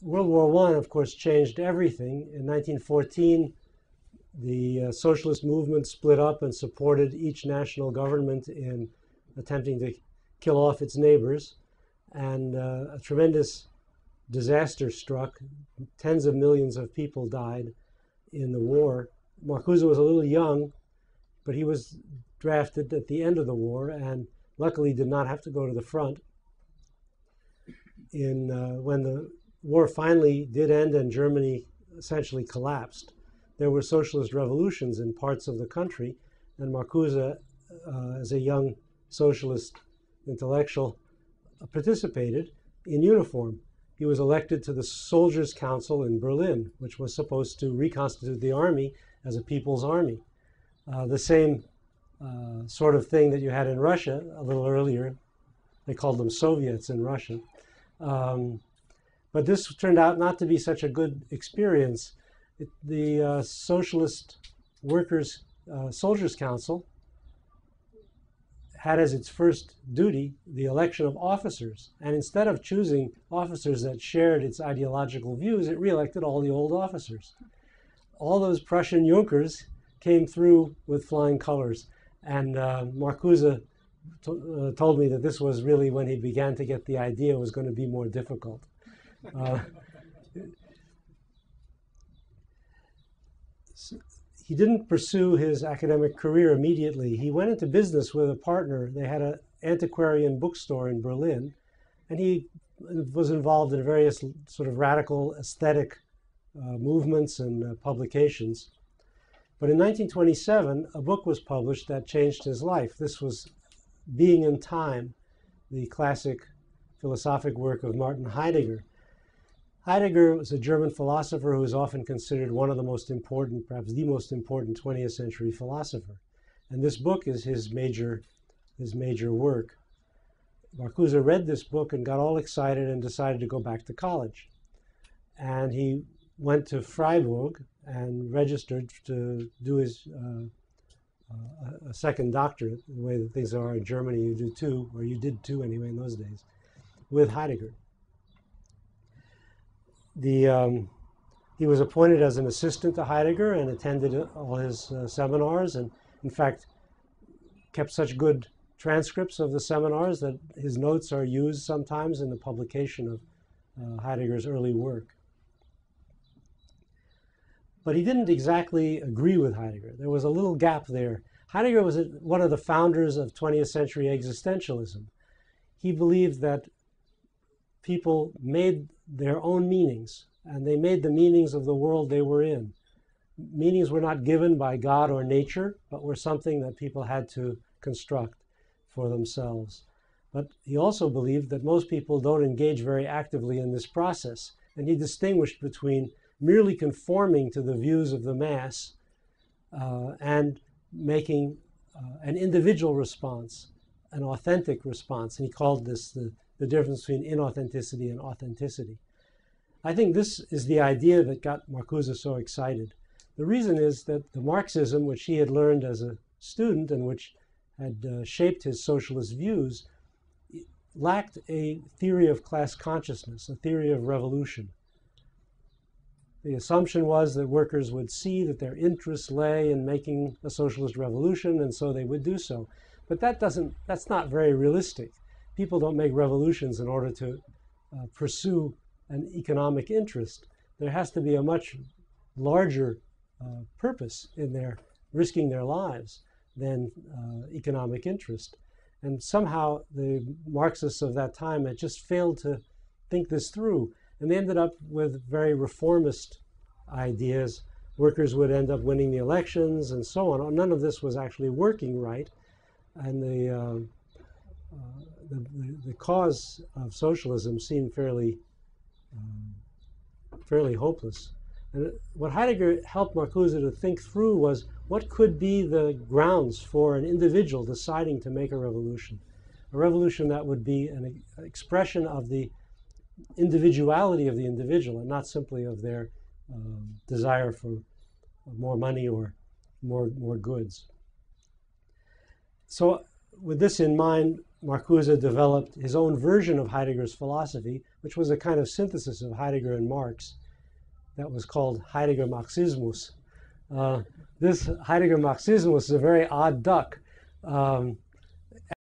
World War I, of course, changed everything. In 1914, the socialist movement split up and supported each national government in attempting to kill off its neighbors. And a tremendous disaster struck. Tens of millions of people died in the war. Marcuse was a little young, but he was drafted at the end of the war and luckily did not have to go to the front. When the war finally did end and Germany essentially collapsed, there were socialist revolutions in parts of the country, and Marcuse, as a young socialist intellectual, participated in uniform. He was elected to the Soldiers' Council in Berlin, which was supposed to reconstitute the army as a people's army. The same sort of thing that you had in Russia a little earlier. They called them Soviets in Russia. But this turned out not to be such a good experience. The Socialist Workers' Soldiers' Council had as its first duty the election of officers. And instead of choosing officers that shared its ideological views, it reelected all the old officers. All those Prussian Junkers came through with flying colors. And Marcuse told me that this was really when he began to get the idea it was going to be more difficult. He didn't pursue his academic career immediately. He went into business with a partner. They had an antiquarian bookstore in Berlin, and he was involved in various sort of radical aesthetic movements and publications. But in 1927, a book was published that changed his life. This was Being in Time, the classic philosophic work of Martin Heidegger. Heidegger was a German philosopher who is often considered one of the most important, perhaps the most important 20th century philosopher. And this book is his major work. Marcuse read this book and got all excited and decided to go back to college. And he went to Freiburg and registered to do his a second doctorate, the way that things are in Germany. You do two, or you did two anyway in those days, with Heidegger. He was appointed as an assistant to Heidegger and attended all his seminars, and in fact kept such good transcripts of the seminars that his notes are used sometimes in the publication of Heidegger's early work. But he didn't exactly agree with Heidegger. There was a little gap there. Heidegger was one of the founders of 20th century existentialism. He believed that people made their own meanings, and they made the meanings of the world they were in. Meanings were not given by God or nature, but were something that people had to construct for themselves. But he also believed that most people don't engage very actively in this process, and he distinguished between merely conforming to the views of the mass and making an individual response, an authentic response. And he called this the difference between inauthenticity and authenticity. I think this is the idea that got Marcuse so excited. The reason is that the Marxism, which he had learned as a student and which had shaped his socialist views, lacked a theory of class consciousness, a theory of revolution. The assumption was that workers would see that their interests lay in making a socialist revolution, and so they would do so. But that's not very realistic. People don't make revolutions in order to pursue an economic interest. There has to be a much larger purpose in their risking their lives than economic interest. And somehow the Marxists of that time had just failed to think this through. And they ended up with very reformist ideas. Workers would end up winning the elections and so on. None of this was actually working right. And the cause of socialism seemed fairly hopeless. And what Heidegger helped Marcuse to think through was what could be the grounds for an individual deciding to make a revolution that would be an expression of the individuality of the individual and not simply of their desire for more money or more goods. So with this in mind, Marcuse developed his own version of Heidegger's philosophy, which was a kind of synthesis of Heidegger and Marx that was called Heidegger-Marxismus. This Heidegger-Marxismus is a very odd duck.